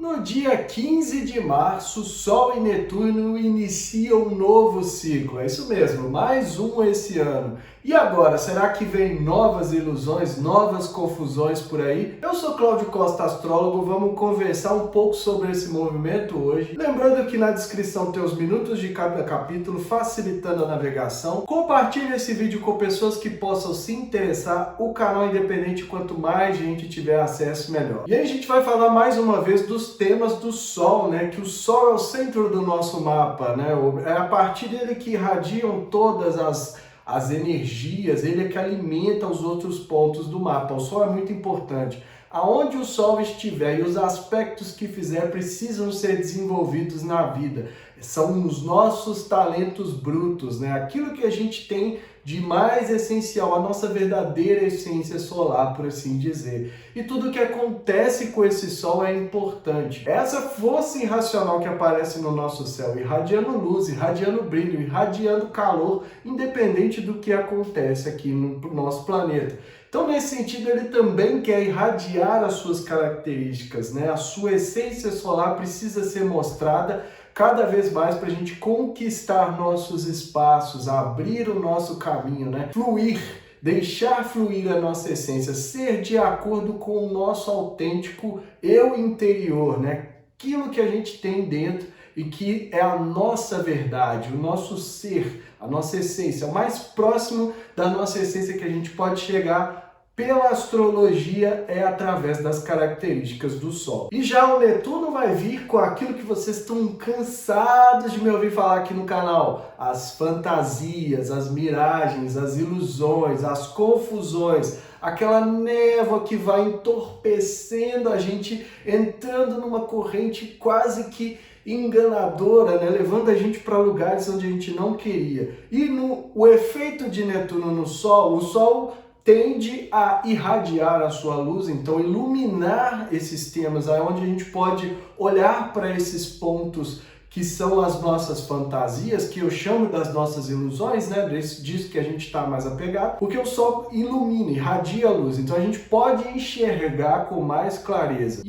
No dia 15 de março, Sol e Netuno iniciam um novo ciclo. É isso mesmo, mais um esse ano. E agora, será que vem novas ilusões, novas confusões por aí? Eu sou Cláudio Costa, astrólogo, vamos conversar um pouco sobre esse movimento hoje. Lembrando que na descrição tem os minutos de cada capítulo, facilitando a navegação. Compartilhe esse vídeo com pessoas que possam se interessar. O canal é independente, quanto mais gente tiver acesso, melhor. E aí a gente vai falar mais uma vez dos temas do Sol, né? Que o Sol é o centro do nosso mapa, né? É a partir dele que irradiam todas as energias, ele é que alimenta os outros pontos do mapa. O Sol é muito importante. Aonde o Sol estiver e os aspectos que fizer precisam ser desenvolvidos na vida. São os nossos talentos brutos, né? Aquilo que a gente tem de mais essencial, a nossa verdadeira essência solar, por assim dizer. E tudo que acontece com esse Sol é importante. Essa força irracional que aparece no nosso céu, irradiando luz, irradiando brilho, irradiando calor, independente do que acontece aqui no nosso planeta. Então, nesse sentido, ele também quer irradiar as suas características, né? A sua essência solar precisa ser mostrada cada vez mais para a gente conquistar nossos espaços, abrir o nosso caminho, né? Fluir, deixar fluir a nossa essência, ser de acordo com o nosso autêntico eu interior, né? Aquilo que a gente tem dentro e que é a nossa verdade, o nosso ser, a nossa essência, o mais próximo da nossa essência que a gente pode chegar pela astrologia é através das características do Sol. E já o Netuno vai vir com aquilo que vocês estão cansados de me ouvir falar aqui no canal. As fantasias, as miragens, as ilusões, as confusões, aquela névoa que vai entorpecendo a gente, entrando numa corrente quase que enganadora, né? Levando a gente para lugares onde a gente não queria. E o efeito de Netuno no Sol, o Sol tende a irradiar a sua luz, então iluminar esses temas, onde a gente pode olhar para esses pontos que são as nossas fantasias, que eu chamo das nossas ilusões, né? Disso que a gente está mais apegado, porque o Sol ilumina, irradia a luz, então a gente pode enxergar com mais clareza.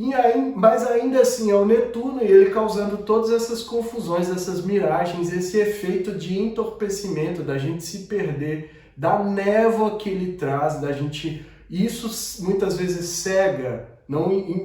Mas ainda assim é o Netuno e ele causando todas essas confusões, essas miragens, esse efeito de entorpecimento, da gente se perder, da névoa que ele traz, da gente, isso muitas vezes cega,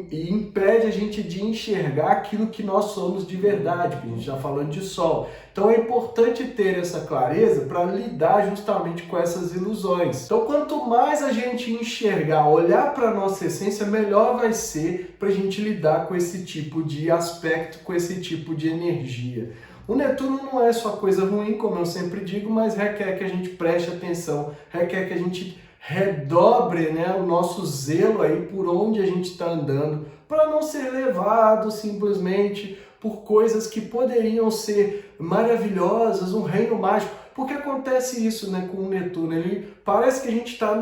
e impede a gente de enxergar aquilo que nós somos de verdade, que a gente está falando de Sol. Então é importante ter essa clareza para lidar justamente com essas ilusões. Então quanto mais a gente enxergar, olhar para a nossa essência, melhor vai ser para a gente lidar com esse tipo de aspecto, com esse tipo de energia. O Netuno não é só coisa ruim, como eu sempre digo, mas requer que a gente preste atenção, requer que a gente redobre, né, o nosso zelo aí por onde a gente está andando, para não ser levado simplesmente por coisas que poderiam ser maravilhosas, um reino mágico. Porque acontece isso, né, com o Netuno, ele parece que a gente está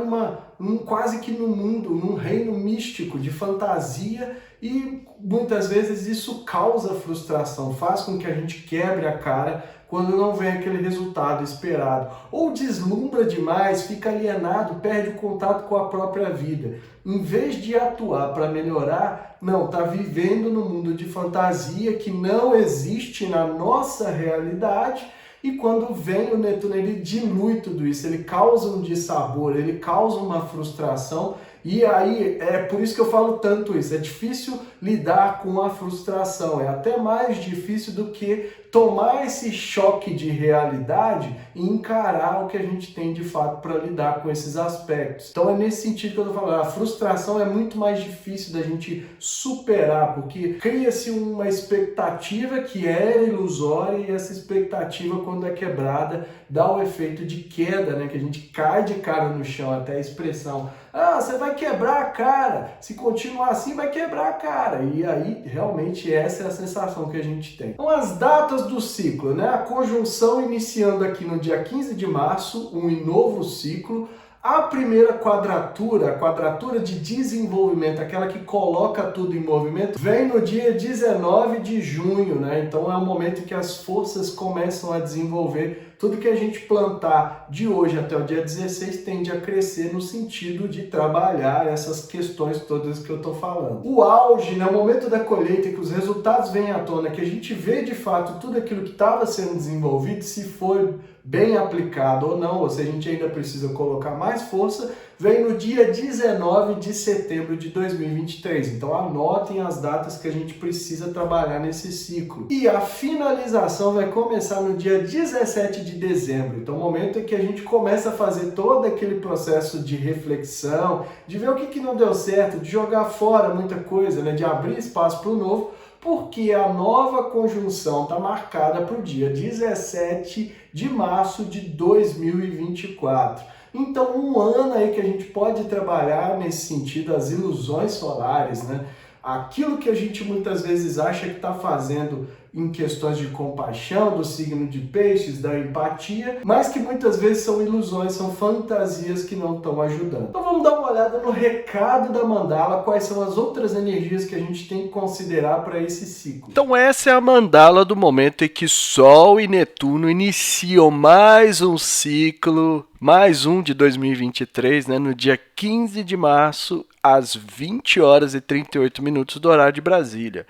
quase que no mundo, num reino místico de fantasia, e muitas vezes isso causa frustração, faz com que a gente quebre a cara quando não vem aquele resultado esperado. Ou deslumbra demais, fica alienado, perde o contato com a própria vida. Em vez de atuar para melhorar, não, está vivendo no mundo de fantasia que não existe na nossa realidade. E quando vem o Netuno, ele dilui tudo isso, ele causa um dissabor, ele causa uma frustração. E aí, é por isso que eu falo tanto isso, é difícil lidar com a frustração, é até mais difícil do que tomar esse choque de realidade e encarar o que a gente tem de fato para lidar com esses aspectos. Então é nesse sentido que eu tô falando, a frustração é muito mais difícil da gente superar, porque cria-se uma expectativa que era ilusória e essa expectativa, quando é quebrada, dá o efeito de queda, né? Que a gente cai de cara no chão, até a expressão, você vai quebrar a cara, se continuar assim vai quebrar a cara. E aí, realmente, essa é a sensação que a gente tem. Então, as datas do ciclo, né? A conjunção iniciando aqui no dia 15 de março, um novo ciclo. A primeira quadratura, a quadratura de desenvolvimento, aquela que coloca tudo em movimento, vem no dia 19 de junho, né? Então é o momento que as forças começam a desenvolver tudo que a gente plantar de hoje até o dia 16 tende a crescer no sentido de trabalhar essas questões todas que eu estou falando. O auge, no momento da colheita, que os resultados vêm à tona, que a gente vê de fato tudo aquilo que estava sendo desenvolvido, se foi bem aplicado ou não, ou se a gente ainda precisa colocar mais força, vem no dia 19 de setembro de 2023. Então anotem as datas que a gente precisa trabalhar nesse ciclo. E a finalização vai começar no dia 17 de dezembro. Então o momento em que a gente começa a fazer todo aquele processo de reflexão, de ver o que não deu certo, de jogar fora muita coisa, né? De abrir espaço para o novo, porque a nova conjunção está marcada para o dia 17 de março de 2024. Então, um ano aí que a gente pode trabalhar nesse sentido, as ilusões solares, né? Aquilo que a gente muitas vezes acha que está fazendo em questões de compaixão, do signo de peixes, da empatia, mas que muitas vezes são ilusões, são fantasias que não estão ajudando. Então vamos dar uma olhada no recado da mandala, quais são as outras energias que a gente tem que considerar para esse ciclo. Então essa é a mandala do momento em que Sol e Netuno iniciam mais um ciclo, mais um de 2023, né, no dia 15 de março, às 20 horas e 38 minutos do horário de Brasília.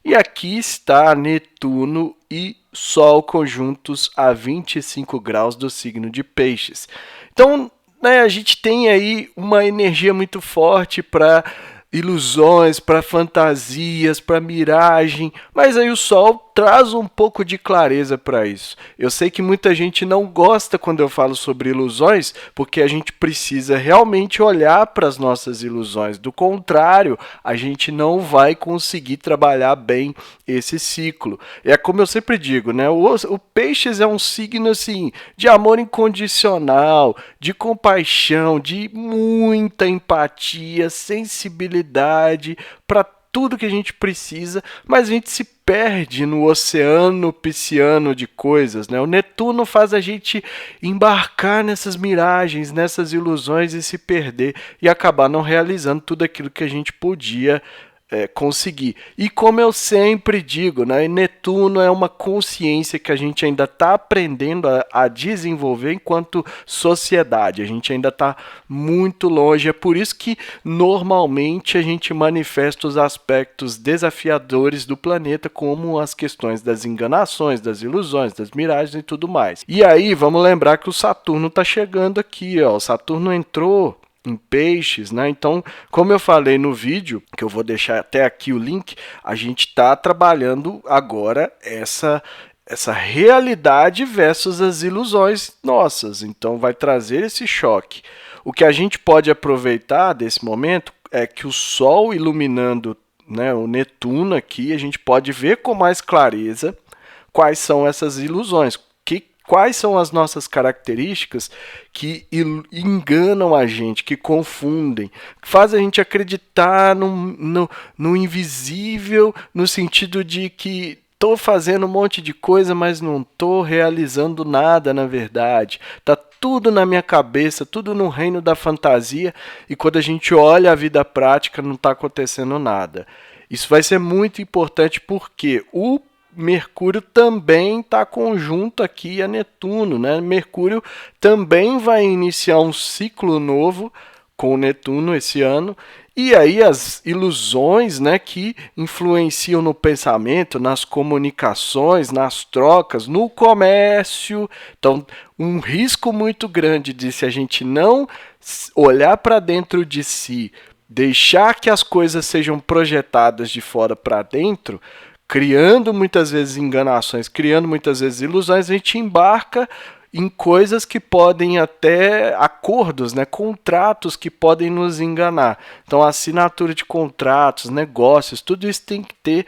E aqui está Netuno e Sol conjuntos a 25 graus do signo de Peixes. Então, né, a gente tem aí uma energia muito forte para ilusões, para fantasias, para miragem, mas aí o Sol traz um pouco de clareza para isso. Eu sei que muita gente não gosta quando eu falo sobre ilusões, porque a gente precisa realmente olhar para as nossas ilusões. Do contrário, a gente não vai conseguir trabalhar bem esse ciclo. É como eu sempre digo, né? O Peixes é um signo assim de amor incondicional, de compaixão, de muita empatia, sensibilidade para tudo que a gente precisa, mas a gente se perde no oceano pisciano de coisas, né? O Netuno faz a gente embarcar nessas miragens, nessas ilusões e se perder e acabar não realizando tudo aquilo que a gente podia conseguir. E como eu sempre digo, né, Netuno é uma consciência que a gente ainda está aprendendo a desenvolver enquanto sociedade. A gente ainda está muito longe. É por isso que normalmente a gente manifesta os aspectos desafiadores do planeta, como as questões das enganações, das ilusões, das miragens e tudo mais. E aí vamos lembrar que o Saturno está chegando aqui, ó. O Saturno entrou em Peixes, né? Então, como eu falei no vídeo, que eu vou deixar até aqui o link, a gente está trabalhando agora essa realidade versus as ilusões nossas. Então, vai trazer esse choque. O que a gente pode aproveitar desse momento é que o Sol iluminando, né, o Netuno aqui, a gente pode ver com mais clareza quais são essas ilusões. Quais são as nossas características que enganam a gente, que confundem, que fazem a gente acreditar no invisível, no sentido de que estou fazendo um monte de coisa, mas não estou realizando nada na verdade. Está tudo na minha cabeça, tudo no reino da fantasia, e quando a gente olha a vida prática não está acontecendo nada. Isso vai ser muito importante porque o Mercúrio também está conjunto aqui a Netuno, né? Mercúrio também vai iniciar um ciclo novo com o Netuno esse ano, e aí as ilusões, né, que influenciam no pensamento, nas comunicações, nas trocas, no comércio. Então, um risco muito grande de, se a gente não olhar para dentro de si, deixar que as coisas sejam projetadas de fora para dentro, criando muitas vezes enganações, criando muitas vezes ilusões, a gente embarca em coisas que podem até, acordos, né, contratos que podem nos enganar. Então, a assinatura de contratos, negócios, tudo isso tem que ter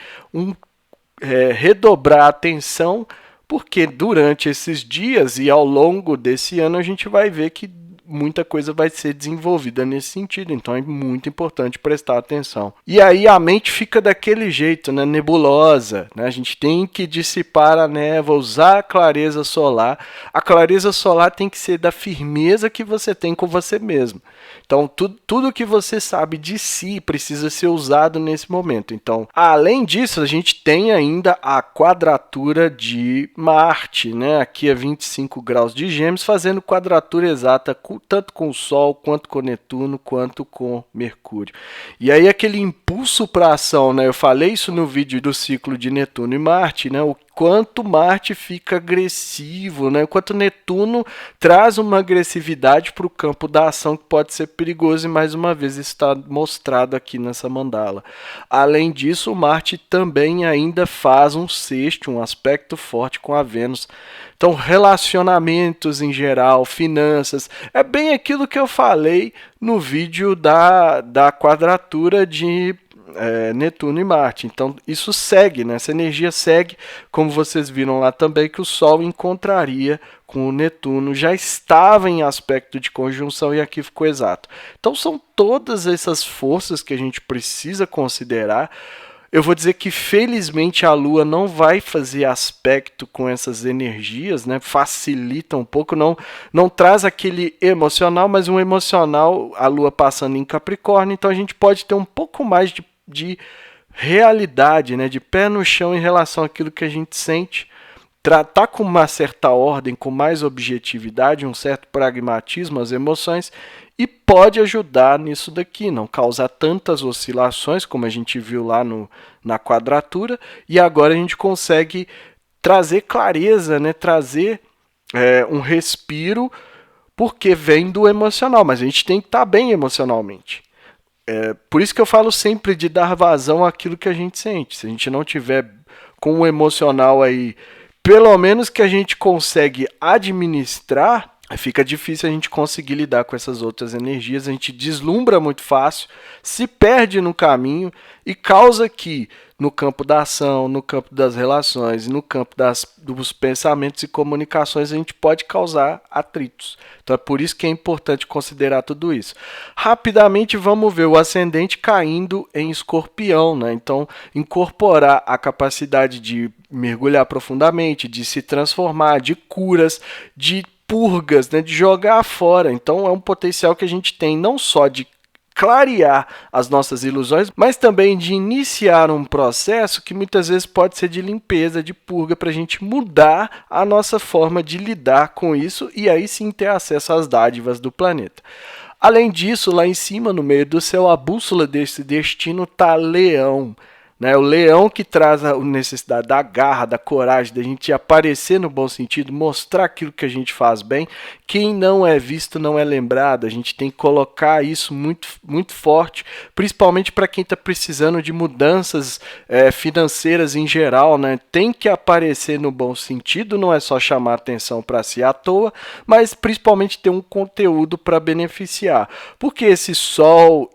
redobrar a atenção, porque durante esses dias e ao longo desse ano a gente vai ver que muita coisa vai ser desenvolvida nesse sentido, então é muito importante prestar atenção. E aí a mente fica daquele jeito, né, nebulosa, né? A gente tem que dissipar a névoa, usar a clareza solar. A clareza solar tem que ser da firmeza que você tem com você mesmo. Então, tudo que você sabe de si precisa ser usado nesse momento. Então, além disso, a gente tem ainda a quadratura de Marte, né? Aqui a 25 graus de Gêmeos, fazendo quadratura exata tanto com o Sol, quanto com Netuno, quanto com Mercúrio. E aí aquele impulso para ação, né? Eu falei isso no vídeo do ciclo de Netuno e Marte, né? O quanto Marte fica agressivo, né? O quanto Netuno traz uma agressividade para o campo da ação que pode ser perigoso, e mais uma vez está mostrado aqui nessa mandala. Além disso, Marte também ainda faz um sexto, um aspecto forte com a Vênus. Então, relacionamentos em geral, finanças, é bem aquilo que eu falei no vídeo da quadratura de Netuno e Marte. Então isso segue, né? Essa energia segue, como vocês viram lá também, que o Sol encontraria com o Netuno, já estava em aspecto de conjunção e aqui ficou exato. Então são todas essas forças que a gente precisa considerar. Eu vou dizer que felizmente a Lua não vai fazer aspecto com essas energias, né? Facilita um pouco, não traz aquele emocional, mas um emocional, a Lua passando em Capricórnio, então a gente pode ter um pouco mais de realidade, né? De pé no chão em relação àquilo que a gente sente, tratar com uma certa ordem, com mais objetividade, um certo pragmatismo as emoções, e pode ajudar nisso daqui, não causar tantas oscilações como a gente viu lá na quadratura, e agora a gente consegue trazer clareza, né? Trazer um respiro, porque vem do emocional, mas a gente tem que estar bem emocionalmente. Por isso que eu falo sempre de dar vazão àquilo que a gente sente. Se a gente não tiver com o emocional aí, pelo menos que a gente consegue administrar, fica difícil a gente conseguir lidar com essas outras energias. A gente deslumbra muito fácil, se perde no caminho e causa que no campo da ação, no campo das relações, no campo dos pensamentos e comunicações, a gente pode causar atritos. Então é por isso que é importante considerar tudo isso. Rapidamente vamos ver o ascendente caindo em Escorpião, né? Então incorporar a capacidade de mergulhar profundamente, de se transformar, de curas, de purgas, né? De jogar fora. Então é um potencial que a gente tem não só de clarear as nossas ilusões, mas também de iniciar um processo que muitas vezes pode ser de limpeza, de purga, para a gente mudar a nossa forma de lidar com isso e aí sim ter acesso às dádivas do planeta. Além disso, lá em cima, no meio do céu, a bússola desse destino está Leão. Né? O leão que traz a necessidade da garra, da coragem, da gente aparecer no bom sentido, mostrar aquilo que a gente faz bem. Quem não é visto não é lembrado. A gente tem que colocar isso muito, muito forte, principalmente para quem está precisando de mudanças financeiras em geral. Né? Tem que aparecer no bom sentido, não é só chamar atenção para si à toa, mas principalmente ter um conteúdo para beneficiar. Porque esse Sol,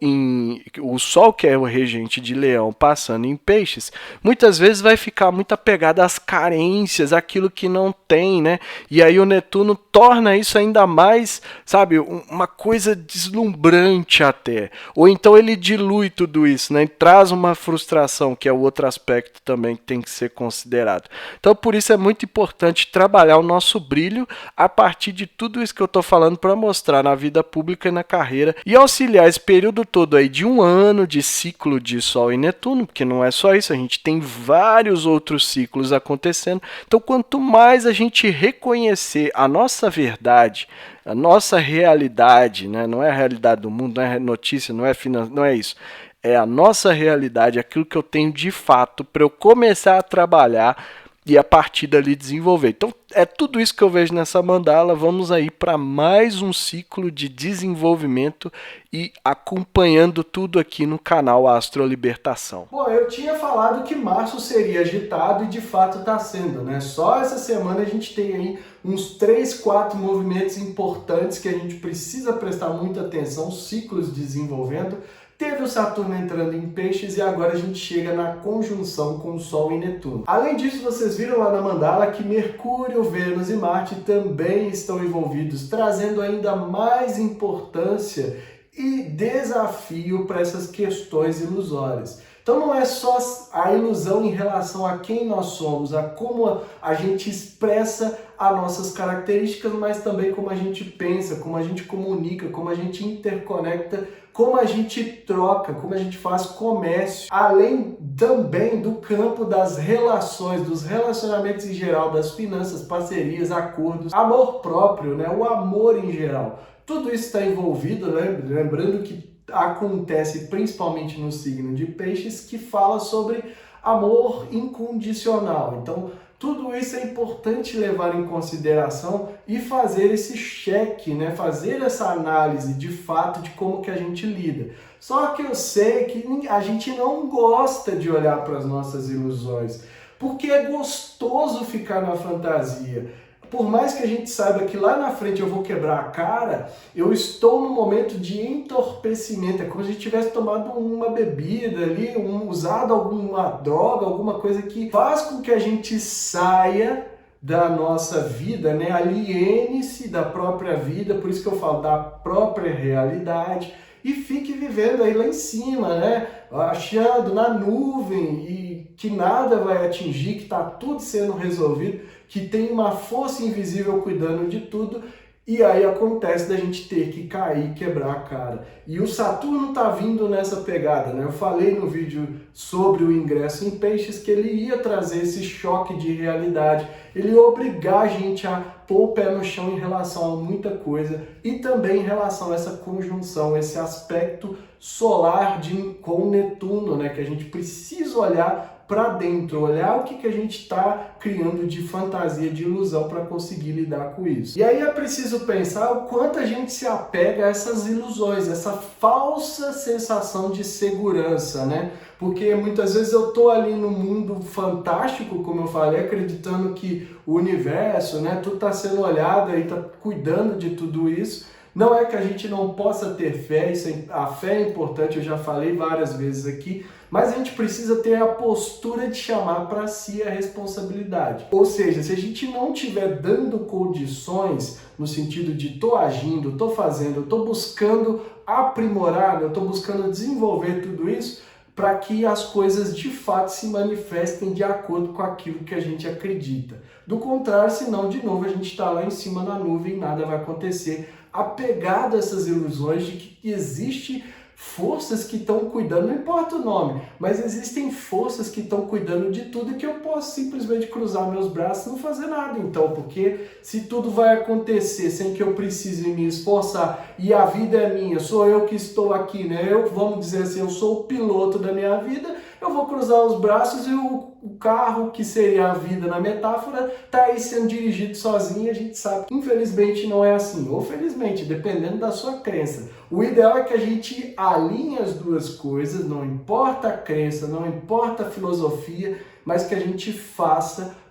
o Sol que é o regente de Leão passando em Peixes, muitas vezes vai ficar muito apegado às carências, àquilo que não tem, né? E aí o Netuno torna isso ainda mais, sabe, uma coisa deslumbrante até. Ou então ele dilui tudo isso, né? E traz uma frustração, que é o outro aspecto também que tem que ser considerado. Então por isso é muito importante trabalhar o nosso brilho a partir de tudo isso que eu estou falando para mostrar na vida pública e na carreira e auxiliar esse período todo aí de um ano de ciclo de Sol e Netuno, porque não é só isso, a gente tem vários outros ciclos acontecendo. Então, quanto mais a gente reconhecer a nossa verdade, a nossa realidade, né? Não é a realidade do mundo, não é notícia, não é isso. É a nossa realidade, aquilo que eu tenho de fato para eu começar a trabalhar e a partir dali desenvolver. Então, é tudo isso que eu vejo nessa mandala. Vamos aí para mais um ciclo de desenvolvimento e acompanhando tudo aqui no canal Astro Libertação. Bom, eu tinha falado que março seria agitado e de fato está sendo, né? Só essa semana a gente tem aí uns 3, 4 movimentos importantes que a gente precisa prestar muita atenção, ciclos desenvolvendo. Teve o Saturno entrando em Peixes e agora a gente chega na conjunção com o Sol e Netuno. Além disso, vocês viram lá na mandala que Mercúrio, Vênus e Marte também estão envolvidos, trazendo ainda mais importância e desafio para essas questões ilusórias. Então não é só a ilusão em relação a quem nós somos, a como a gente expressa as nossas características, mas também como a gente pensa, como a gente comunica, como a gente interconecta, como a gente troca, como a gente faz comércio, além também do campo das relações, dos relacionamentos em geral, das finanças, parcerias, acordos, amor próprio, né? O amor em geral. Tudo isso está envolvido, né? Lembrando que acontece principalmente no signo de Peixes, que fala sobre amor incondicional. Então, tudo isso é importante levar em consideração e fazer esse cheque, né? Fazer essa análise de fato de como que a gente lida. Só que eu sei que a gente não gosta de olhar para as nossas ilusões, porque é gostoso ficar na fantasia. Por mais que a gente saiba que lá na frente eu vou quebrar a cara, eu estou num momento de entorpecimento. É como se a gente tivesse tomado uma bebida ali, usado alguma droga, alguma coisa que faz com que a gente saia da nossa vida, né? Aliene-se da própria vida, por isso que eu falo da própria realidade, e fique vivendo aí lá em cima, né? Achando na nuvem e que nada vai atingir, que está tudo sendo resolvido, que tem uma força invisível cuidando de tudo, e aí acontece da gente ter que cair, quebrar a cara. E o Saturno tá vindo nessa pegada, né? Eu falei no vídeo sobre o ingresso em Peixes que ele ia trazer esse choque de realidade, ele ia obrigar a gente a pôr o pé no chão em relação a muita coisa, e também em relação a essa conjunção, esse aspecto solar com Netuno, né? Que a gente precisa olhar para dentro, olhar o que a gente está criando de fantasia, de ilusão para conseguir lidar com isso. E aí é preciso pensar o quanto a gente se apega a essas ilusões, essa falsa sensação de segurança, né? Porque muitas vezes eu tô ali no mundo fantástico, como eu falei, acreditando que o universo, né, tudo está sendo olhado e está cuidando de tudo isso. Não é que a gente não possa ter fé, a fé é importante, eu já falei várias vezes aqui, mas a gente precisa ter a postura de chamar para si a responsabilidade. Ou seja, se a gente não estiver dando condições, no sentido de estou agindo, estou fazendo, estou buscando aprimorar, eu estou buscando desenvolver tudo isso, para que as coisas de fato se manifestem de acordo com aquilo que a gente acredita. Do contrário, senão, de novo, a gente está lá em cima na nuvem e nada vai acontecer, apegado a essas ilusões de que existe forças que estão cuidando, não importa o nome, mas existem forças que estão cuidando de tudo e que eu posso simplesmente cruzar meus braços e não fazer nada. Então, porque se tudo vai acontecer sem que eu precise me esforçar e a vida é minha, sou eu que estou aqui, né? Vamos dizer assim, eu sou o piloto da minha vida, eu vou cruzar os braços e o carro, que seria a vida na metáfora, está aí sendo dirigido sozinho e a gente sabe que infelizmente não é assim, ou felizmente, dependendo da sua crença. O ideal é que a gente alinhe as duas coisas, não importa a crença, não importa a filosofia, mas que a gente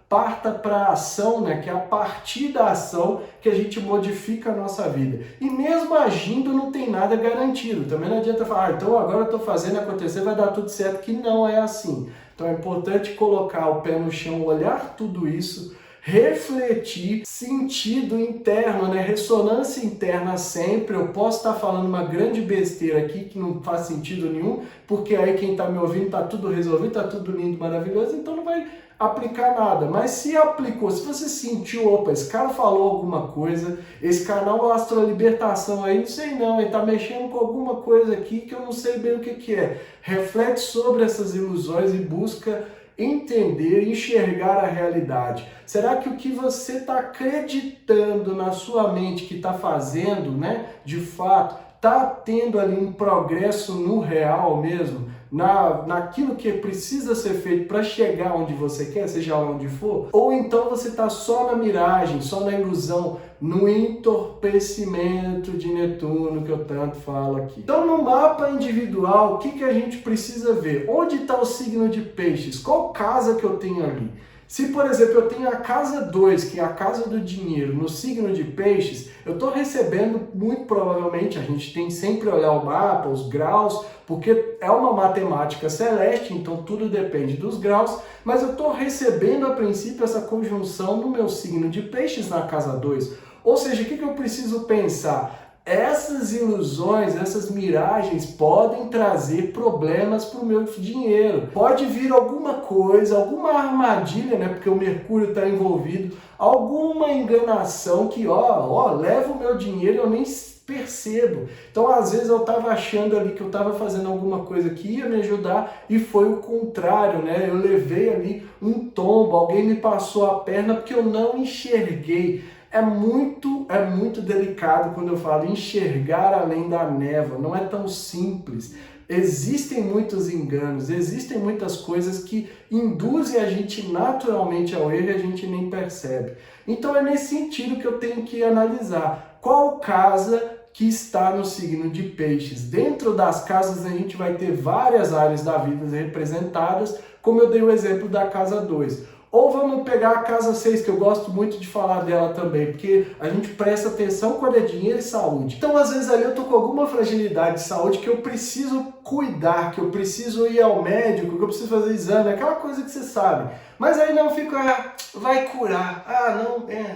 parta para a ação, né? Que é a partir da ação que a gente modifica a nossa vida. E mesmo agindo não tem nada garantido. Também não adianta falar, então agora eu estou fazendo acontecer, vai dar tudo certo, que não é assim. Então é importante colocar o pé no chão, olhar tudo isso, refletir, sentido interno, né? Ressonância interna sempre. Eu posso estar falando uma grande besteira aqui que não faz sentido nenhum, porque aí quem está me ouvindo está tudo resolvido, está tudo lindo, maravilhoso, então não vai aplicar nada. Mas se aplicou, se você sentiu, opa, esse cara falou alguma coisa, esse canal Astrolibertação aí, não sei não, ele tá mexendo com alguma coisa aqui que eu não sei bem o que é. Reflete sobre essas ilusões e busca entender, enxergar a realidade. Será que o que você está acreditando na sua mente que está fazendo, né, de fato, está tendo ali um progresso no real mesmo? Naquilo que precisa ser feito para chegar onde você quer, seja onde for? Ou então você está só na miragem, só na ilusão, no entorpecimento de Netuno que eu tanto falo aqui? Então, no mapa individual, o que a gente precisa ver? Onde está o signo de Peixes? Qual casa que eu tenho ali? Se, por exemplo, eu tenho a casa 2, que é a casa do dinheiro, no signo de Peixes, eu estou recebendo, muito provavelmente, a gente tem sempre olhar o mapa, os graus, porque é uma matemática celeste, então tudo depende dos graus, mas eu estou recebendo, a princípio, essa conjunção no meu signo de Peixes na casa 2. Ou seja, o que eu preciso pensar? essas ilusões, essas miragens podem trazer problemas para o meu dinheiro. Pode vir alguma coisa, alguma armadilha, né? Porque o Mercúrio está envolvido, alguma enganação que, leva o meu dinheiro e eu nem percebo. Então, às vezes eu estava achando ali que eu estava fazendo alguma coisa que ia me ajudar e foi o contrário, né? Eu levei ali um tombo, alguém me passou a perna porque eu não enxerguei. É muito delicado quando eu falo enxergar além da névoa, não é tão simples. Existem muitos enganos, existem muitas coisas que induzem a gente naturalmente ao erro e a gente nem percebe. Então é nesse sentido que eu tenho que analisar qual casa que está no signo de Peixes. Dentro das casas a gente vai ter várias áreas da vida representadas, como eu dei o exemplo da casa 2. Ou vamos pegar a casa 6, que eu gosto muito de falar dela também, porque a gente presta atenção quando é dinheiro e saúde. Então, às vezes, ali eu tô com alguma fragilidade de saúde que eu preciso cuidar, que eu preciso ir ao médico, que eu preciso fazer exame, aquela coisa que você sabe. Mas aí não fica, vai curar,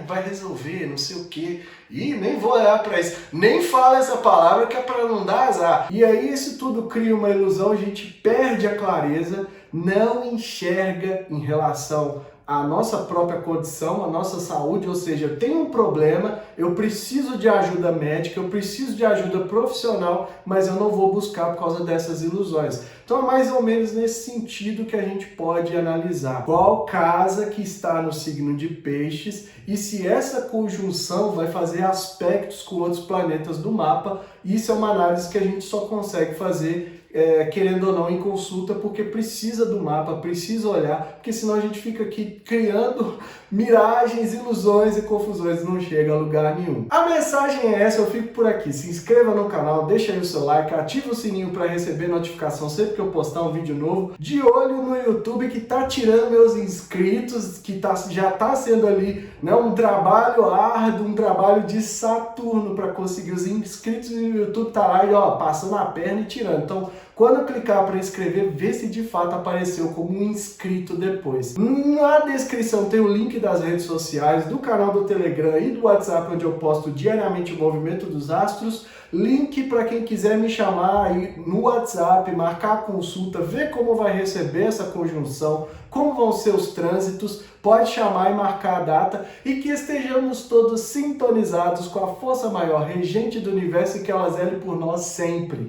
vai resolver, não sei o quê. Ih, nem vou olhar para isso, nem fala essa palavra que é para não dar azar. E aí isso tudo cria uma ilusão, a gente perde a clareza, não enxerga em relação à nossa própria condição, à nossa saúde, ou seja, eu tenho um problema, eu preciso de ajuda médica, eu preciso de ajuda profissional, mas eu não vou buscar por causa dessas ilusões. Então é mais ou menos nesse sentido que a gente pode analisar qual casa que está no signo de Peixes e se essa conjunção vai fazer aspectos com outros planetas do mapa. Isso é uma análise que a gente só consegue fazer querendo ou não em consulta, porque precisa do mapa, precisa olhar, porque senão a gente fica aqui criando miragens, ilusões e confusões e não chega a lugar nenhum. A mensagem é essa, eu fico por aqui. Se inscreva no canal, deixa aí o seu like, ativa o sininho para receber notificação sempre que eu postar um vídeo novo. De olho no YouTube que tá tirando meus inscritos, que já tá sendo ali, né, um trabalho árduo, um trabalho de Saturno para conseguir os inscritos, e o YouTube tá lá e passando a perna e tirando. Então, quando eu clicar para inscrever, vê se de fato apareceu como um inscrito depois. Na descrição tem o link das redes sociais, do canal do Telegram e do WhatsApp, onde eu posto diariamente o movimento dos astros. Link para quem quiser me chamar aí no WhatsApp, marcar a consulta, ver como vai receber essa conjunção, como vão ser os trânsitos. Pode chamar e marcar a data e que estejamos todos sintonizados com a força maior, regente do universo, e que ela zele por nós sempre.